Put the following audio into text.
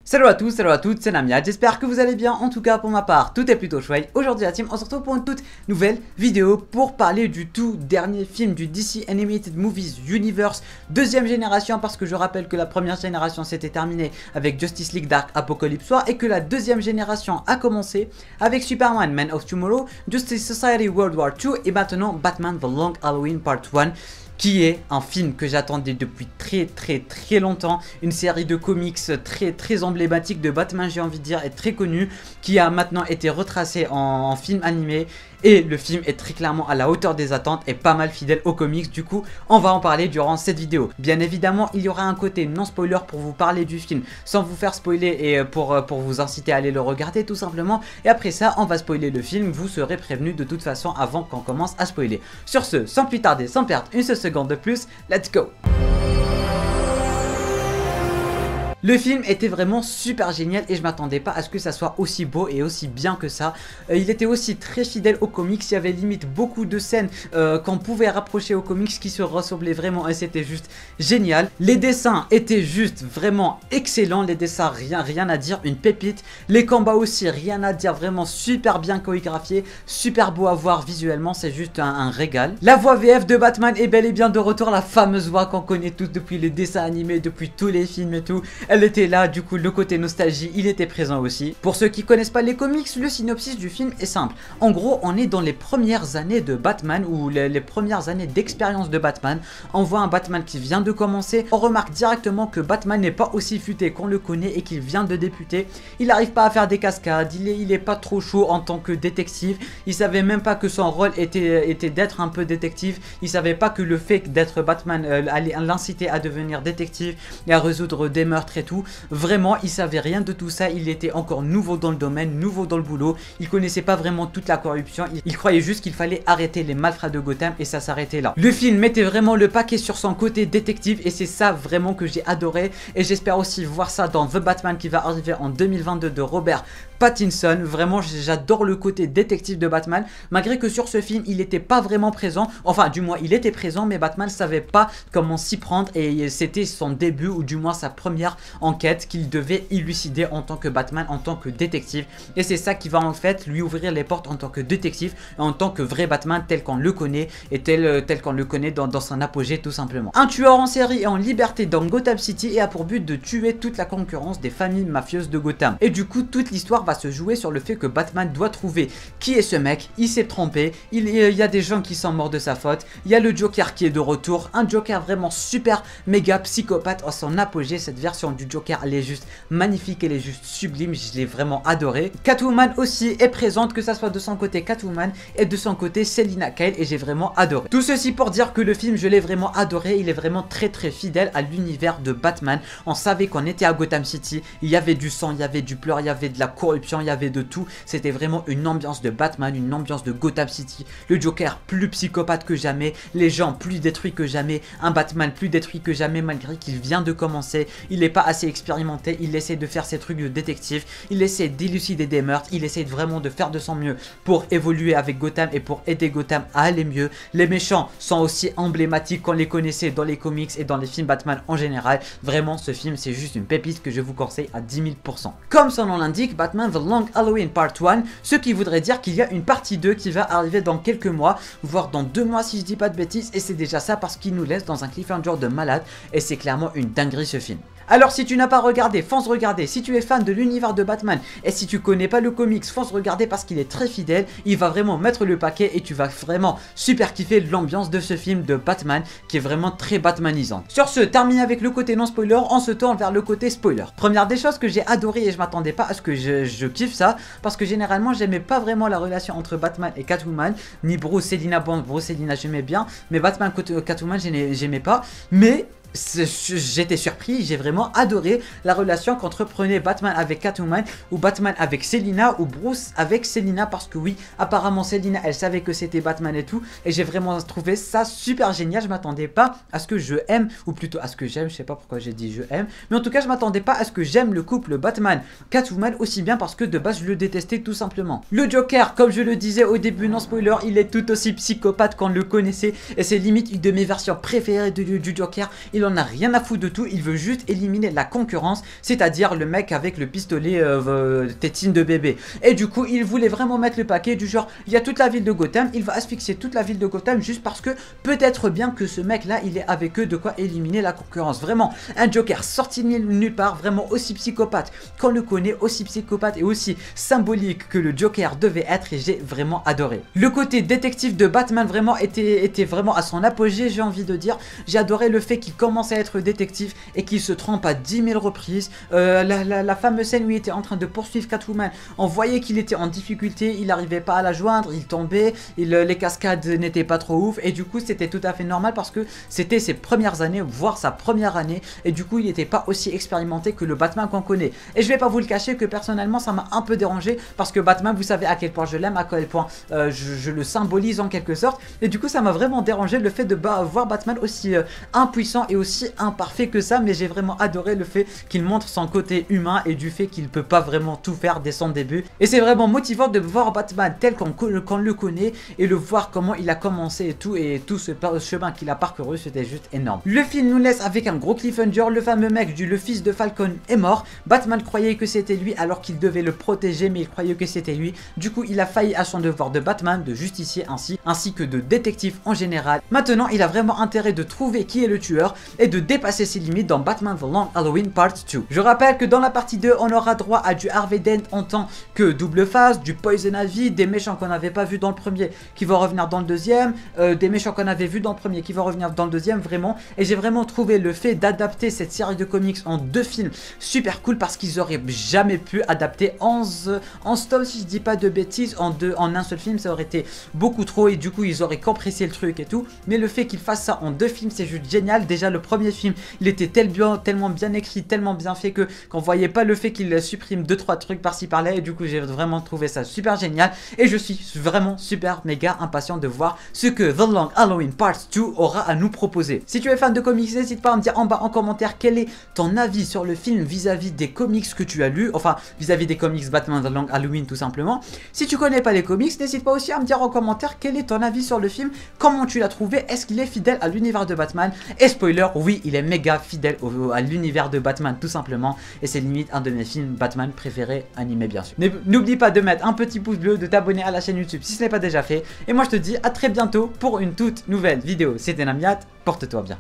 Salut à tous, salut à toutes, c'est Namia, j'espère que vous allez bien, en tout cas pour ma part, tout est plutôt chouette. Aujourd'hui la team, on se retrouve pour une toute nouvelle vidéo pour parler du tout dernier film du DC Animated Movies Universe, deuxième génération, parce que je rappelle que la première génération s'était terminée avec Justice League Dark Apocalypse War et que la deuxième génération a commencé avec Superman Man of Tomorrow, Justice Society World War II et maintenant Batman The Long Halloween Part 1. Qui est un film que j'attendais depuis très longtemps, une série de comics très emblématique de Batman, j'ai envie de dire, et très connue, qui a maintenant été retracée en film animé. Et le film est très clairement à la hauteur des attentes et pas mal fidèle aux comics. Du coup, on va en parler durant cette vidéo. Bien évidemment, il y aura un côté non spoiler pour vous parler du film sans vous faire spoiler et pour vous inciter à aller le regarder tout simplement. Et après ça, on va spoiler le film. Vous serez prévenu de toute façon avant qu'on commence à spoiler. Sur ce, sans plus tarder, sans perdre une seule seconde de plus, let's go! Le film était vraiment super génial et je m'attendais pas à ce que ça soit aussi beau et aussi bien que ça. Il était aussi très fidèle aux comics, il y avait limite beaucoup de scènes qu'on pouvait rapprocher aux comics qui se ressemblaient vraiment et c'était juste génial. Les dessins étaient juste vraiment excellents, les dessins rien à dire, une pépite. Les combats aussi rien à dire, vraiment super bien chorégraphiés, super beau à voir visuellement, c'est juste un régal. La voix VF de Batman est bel et bien de retour, la fameuse voix qu'on connaît tous depuis les dessins animés, depuis tous les films et tout. Elle était là, du coup le côté nostalgie il était présent aussi. Pour ceux qui connaissent pas les comics, le synopsis du film est simple. En gros, on est dans les premières années de Batman ou les premières années d'expérience de Batman. On voit un Batman qui vient de commencer. On remarque directement que Batman n'est pas aussi futé qu'on le connaît et qu'il vient de débuter. Il n'arrive pas à faire des cascades, il est pas trop chaud en tant que détective. Il savait même pas que son rôle était d'être un peu détective. Il savait pas que le fait d'être Batman allait l'inciter à devenir détective et à résoudre des meurtres et tout. Vraiment, il savait rien de tout ça. Il était encore nouveau dans le domaine, nouveau dans le boulot. Il connaissait pas vraiment toute la corruption. Il croyait juste qu'il fallait arrêter les malfrats de Gotham et ça s'arrêtait là. Le film mettait vraiment le paquet sur son côté détective et c'est ça vraiment que j'ai adoré. Et j'espère aussi voir ça dans The Batman qui va arriver en 2022 de Robert Pattinson. Vraiment, j'adore le côté détective de Batman. Malgré que sur ce film, il n'était pas vraiment présent. Enfin, du moins, il était présent, mais Batman savait pas comment s'y prendre et c'était son début ou du moins sa première enquête qu'il devait élucider en tant que Batman, en tant que détective. Et c'est ça qui va en fait lui ouvrir les portes en tant que détective, en tant que vrai Batman tel qu'on le connaît et tel qu'on le connaît dans son apogée tout simplement. Un tueur en série et en liberté dans Gotham City et a pour but de tuer toute la concurrence des familles mafieuses de Gotham. Et du coup, toute l'histoire va se jouer sur le fait que Batman doit trouver qui est ce mec. Il s'est trompé, il y a des gens qui sont morts de sa faute, il y a le Joker qui est de retour, un Joker vraiment super méga psychopathe à son apogée. Cette version du Joker, elle est juste magnifique, elle est juste sublime, je l'ai vraiment adoré. Catwoman aussi est présente, que ça soit de son côté Catwoman et de son côté Selina Kyle, et j'ai vraiment adoré. Tout ceci pour dire que le film, je l'ai vraiment adoré, il est vraiment très fidèle à l'univers de Batman. On savait qu'on était à Gotham City, il y avait du sang, il y avait du pleur, il y avait de la corruption, il y avait de tout. C'était vraiment une ambiance de Batman, une ambiance de Gotham City. Le Joker plus psychopathe que jamais, les gens plus détruits que jamais, un Batman plus détruit que jamais malgré qu'il vient de commencer. Il n'est pas assez expérimenté, il essaie de faire ses trucs de détective, il essaie d'élucider des meurtres, il essaie vraiment de faire de son mieux pour évoluer avec Gotham et pour aider Gotham à aller mieux. Les méchants sont aussi emblématiques qu'on les connaissait dans les comics et dans les films Batman en général. Vraiment, ce film c'est juste une pépite que je vous conseille à 10 000%. Comme son nom l'indique, Batman The Long Halloween Part 1, ce qui voudrait dire qu'il y a une partie 2 qui va arriver dans quelques mois, voire dans 2 mois si je dis pas de bêtises, et c'est déjà ça parce qu'il nous laisse dans un cliffhanger de malade et c'est clairement une dinguerie ce film. Alors si tu n'as pas regardé, fonce regarder. Si tu es fan de l'univers de Batman et si tu connais pas le comics, fonce regarder parce qu'il est très fidèle. Il va vraiment mettre le paquet et tu vas vraiment super kiffer l'ambiance de ce film de Batman qui est vraiment très batmanisante. Sur ce, terminé avec le côté non spoiler, on se tourne vers le côté spoiler. Première des choses que j'ai adoré et je m'attendais pas à ce que je kiffe ça parce que généralement j'aimais pas vraiment la relation entre Batman et Catwoman, ni Bruce Selina. Bon, Bruce Selina j'aimais bien, mais Batman Catwoman j'aimais pas, mais j'étais surpris, j'ai vraiment adoré la relation qu'entreprenait Batman avec Catwoman ou Batman avec Selina ou Bruce avec Selina parce que oui, apparemment Selina elle savait que c'était Batman et tout et j'ai vraiment trouvé ça super génial. Je m'attendais pas à ce que je aime ou plutôt à ce que j'aime, je sais pas pourquoi j'ai dit je aime, mais en tout cas je m'attendais pas à ce que j'aime le couple Batman Catwoman aussi bien parce que de base je le détestais tout simplement. Le Joker, comme je le disais au début, non spoiler, il est tout aussi psychopathe qu'on le connaissait et c'est limite une de mes versions préférées du Joker. Il en a rien à foutre de tout, il veut juste éliminer la concurrence, c'est-à-dire le mec avec le pistolet tétine de bébé. Et du coup il voulait vraiment mettre le paquet du genre, il y a toute la ville de Gotham, il va asphyxier toute la ville de Gotham juste parce que peut-être bien que ce mec là il est avec eux, de quoi éliminer la concurrence. Vraiment un Joker sorti de nulle part, vraiment aussi psychopathe qu'on le connaît, aussi psychopathe et aussi symbolique que le Joker devait être, et j'ai vraiment adoré. Le côté détective de Batman vraiment était vraiment à son apogée, j'ai envie de dire. J'ai adoré le fait qu'il commence à être détective et qu'il se trompe à 10 000 reprises. La fameuse scène où il était en train de poursuivre Catwoman, on voyait qu'il était en difficulté, il n'arrivait pas à la joindre, il tombait, les cascades n'étaient pas trop ouf, et du coup c'était tout à fait normal parce que c'était ses premières années, voire sa première année, et du coup il n'était pas aussi expérimenté que le Batman qu'on connaît. Et je vais pas vous le cacher que personnellement ça m'a un peu dérangé parce que Batman, vous savez à quel point je l'aime, à quel point je le symbolise en quelque sorte, et du coup ça m'a vraiment dérangé le fait de voir Batman aussi impuissant et aussi imparfait que ça. Mais j'ai vraiment adoré le fait qu'il montre son côté humain et du fait qu'il peut pas vraiment tout faire dès son début, et c'est vraiment motivant de voir Batman tel qu'on le connaît et le voir comment il a commencé et tout ce chemin qu'il a parcouru, c'était juste énorme. Le film nous laisse avec un gros cliffhanger, le fameux mec le fils de Falcon est mort, Batman croyait que c'était lui alors qu'il devait le protéger, mais il croyait que c'était lui, du coup il a failli à son devoir de Batman, de justicier ainsi que de détective en général. Maintenant il a vraiment intérêt de trouver qui est le tueur et de dépasser ses limites dans Batman The Long Halloween Part 2. Je rappelle que dans la partie 2 on aura droit à du Harvey Dent en tant que double face, du Poison Ivy, des méchants qu'on n'avait pas vu dans le premier qui vont revenir dans le deuxième, des méchants qu'on avait vu dans le premier qui vont revenir dans le deuxième, vraiment. Et j'ai vraiment trouvé le fait d'adapter cette série de comics en 2 films super cool parce qu'ils auraient jamais pu adapter en stop, si je dis pas de bêtises, en un seul film, ça aurait été beaucoup trop et du coup ils auraient compressé le truc et tout. Mais le fait qu'ils fassent ça en 2 films, c'est juste génial. Déjà le premier film il était tellement bien écrit, tellement bien fait que qu'on voyait pas le fait qu'il supprime 2-3 trucs par-ci par-là, et du coup j'ai vraiment trouvé ça super génial et je suis vraiment super méga impatient de voir ce que The Long Halloween Part 2 aura à nous proposer. Si tu es fan de comics, n'hésite pas à me dire en bas en commentaire quel est ton avis sur le film vis-à-vis des comics que tu as lus, enfin vis-à-vis des comics Batman The Long Halloween tout simplement. Si tu connais pas les comics, n'hésite pas aussi à me dire en commentaire quel est ton avis sur le film, comment tu l'as trouvé, est-ce qu'il est fidèle à l'univers de Batman, et spoiler, oui il est méga fidèle à l'univers de Batman tout simplement, et c'est limite un de mes films Batman préférés animés bien sûr. N'oublie pas de mettre un petit pouce bleu, de t'abonner à la chaîne YouTube si ce n'est pas déjà fait, et moi je te dis à très bientôt pour une toute nouvelle vidéo. C'était Namiat, porte-toi bien.